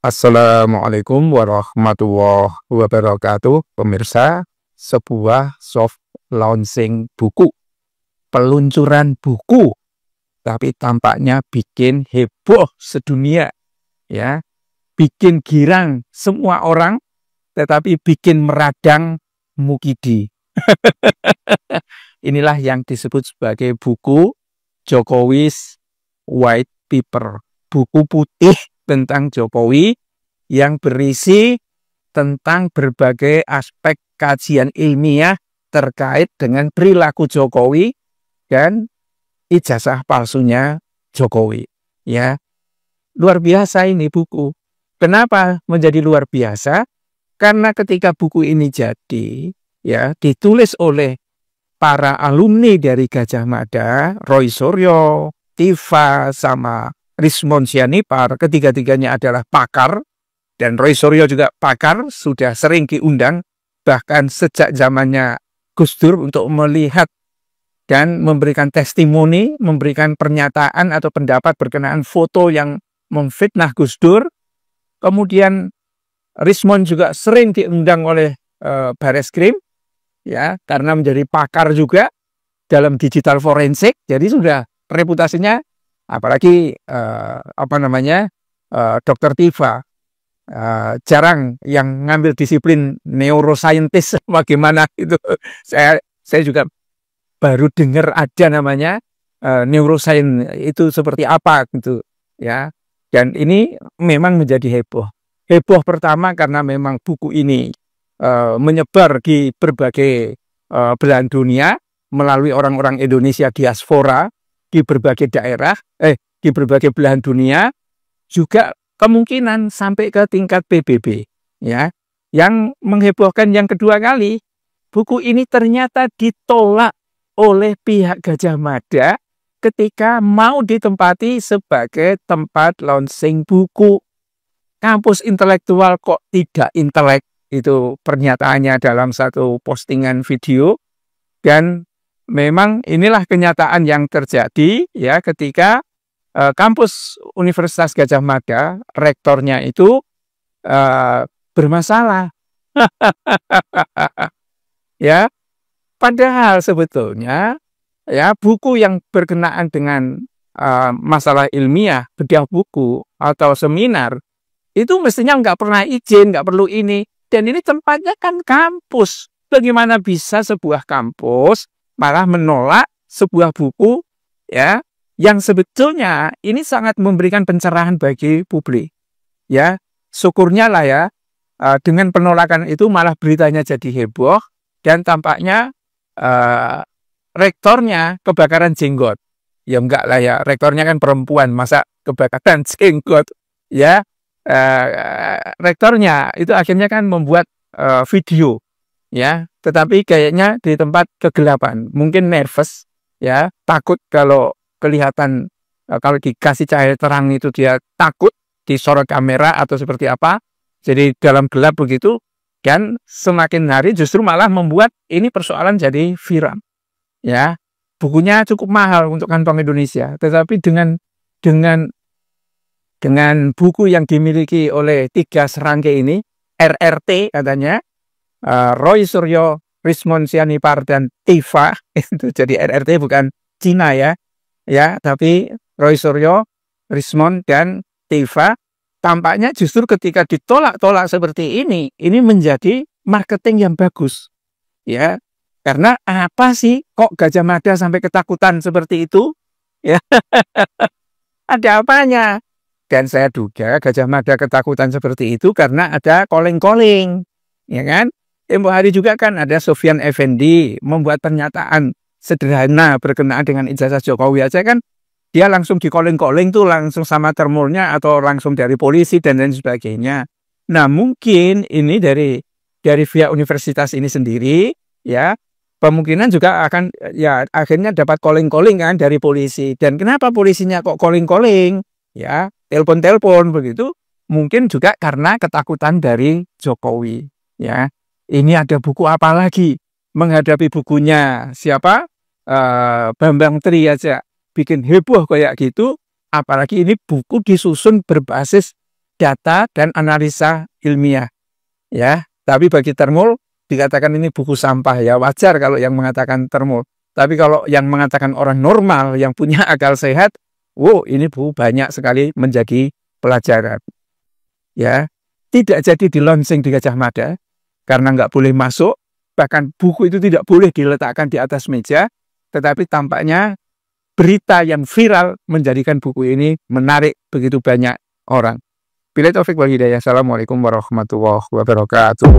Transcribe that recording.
Assalamualaikum warahmatullahi wabarakatuh. Pemirsa, sebuah soft launching buku, peluncuran buku, tapi tampaknya bikin heboh sedunia, ya, bikin girang semua orang, tetapi bikin meradang Mukidi. Inilah yang disebut sebagai buku Jokowi's White Paper, buku putih tentang Jokowi yang berisi tentang berbagai aspek kajian ilmiah terkait dengan perilaku Jokowi dan ijazah palsunya Jokowi. Ya, luar biasa ini buku. Kenapa menjadi luar biasa? Karena ketika buku ini jadi, ya, ditulis oleh para alumni dari Gadjah Mada, Roy Suryo, Tifa, sama Rismon Sianipar, ketiga-tiganya adalah pakar, dan Roy Suryo juga pakar, sudah sering diundang, bahkan sejak zamannya Gus Dur untuk melihat dan memberikan testimoni, memberikan pernyataan atau pendapat berkenaan foto yang memfitnah Gus Dur. Kemudian Rismon juga sering diundang oleh Bareskrim, ya, karena menjadi pakar juga dalam digital forensik, jadi sudah reputasinya. Apalagi Dr. Tifa jarang yang ngambil disiplin neuroscientist bagaimana itu. Saya juga baru dengar ada namanya neuroscience itu seperti apa gitu, ya. Dan ini memang menjadi heboh. Heboh pertama karena memang buku ini menyebar di berbagai belahan dunia melalui orang-orang Indonesia diaspora di berbagai daerah, di berbagai belahan dunia, juga kemungkinan sampai ke tingkat PBB, ya. Yang menghebohkan yang kedua kali, buku ini ternyata ditolak oleh pihak Gadjah Mada ketika mau ditempati sebagai tempat launching buku. Kampus intelektual kok tidak intelek, itu pernyataannya dalam satu postingan video. Dan memang inilah kenyataan yang terjadi, ya, ketika kampus Universitas Gadjah Mada, rektornya itu bermasalah. Ya, padahal sebetulnya, ya, buku yang berkenaan dengan masalah ilmiah, bedah buku atau seminar itu mestinya nggak pernah izin, nggak perlu ini. Dan ini tempatnya kan kampus. Bagaimana bisa sebuah kampus malah menolak sebuah buku, ya, yang sebetulnya ini sangat memberikan pencerahan bagi publik, ya. Syukurnya lah, ya, dengan penolakan itu malah beritanya jadi heboh dan tampaknya rektornya kebakaran jenggot. Ya enggak lah, ya, rektornya kan perempuan, masa kebakaran jenggot, ya. Rektornya itu akhirnya kan membuat video, ya, tetapi kayaknya di tempat kegelapan, mungkin nervous, ya, takut kalau kelihatan, kalau dikasih cahaya terang itu dia takut disorot kamera atau seperti apa, jadi dalam gelap begitu, dan semakin hari justru malah membuat ini persoalan jadi viral, ya. Bukunya cukup mahal untuk kantong Indonesia, tetapi dengan buku yang dimiliki oleh 3 serangga ini, RRT katanya, Roy Suryo, Rismon Sianipar, dan Tifa, itu jadi RRT bukan Cina, ya, tapi Roy Suryo, Rismon, dan Tifa, tampaknya justru ketika ditolak-tolak seperti ini menjadi marketing yang bagus, ya, karena apa sih kok Gadjah Mada sampai ketakutan seperti itu, ya. Ada apanya? Dan saya duga Gadjah Mada ketakutan seperti itu karena ada calling-calling, ya kan? Tempo hari juga kan ada Sofyan Effendi membuat pernyataan sederhana berkenaan dengan ijazah Jokowi aja kan, dia langsung di calling-calling tuh langsung sama termulnya atau langsung dari polisi dan lain sebagainya. Nah, mungkin ini dari pihak universitas ini sendiri, ya, kemungkinan juga akan, ya, akhirnya dapat calling-calling kan dari polisi. Dan kenapa polisinya kok calling-calling, ya, telepon-telepon begitu, mungkin juga karena ketakutan dari Jokowi, ya. Ini ada buku apa lagi? Menghadapi bukunya siapa? Bambang Tri aja bikin heboh kayak gitu, apalagi ini buku disusun berbasis data dan analisa ilmiah. Ya, tapi bagi Termul dikatakan ini buku sampah, ya wajar kalau yang mengatakan Termul. Tapi kalau yang mengatakan orang normal yang punya akal sehat, wow, ini buku banyak sekali menjadi pelajaran. Ya, tidak jadi di-launching di Gajah Mada karena nggak boleh masuk, bahkan buku itu tidak boleh diletakkan di atas meja, tetapi tampaknya berita yang viral menjadikan buku ini menarik begitu banyak orang. Billahi taufik wal hidayah. Assalamualaikum warahmatullahi wabarakatuh.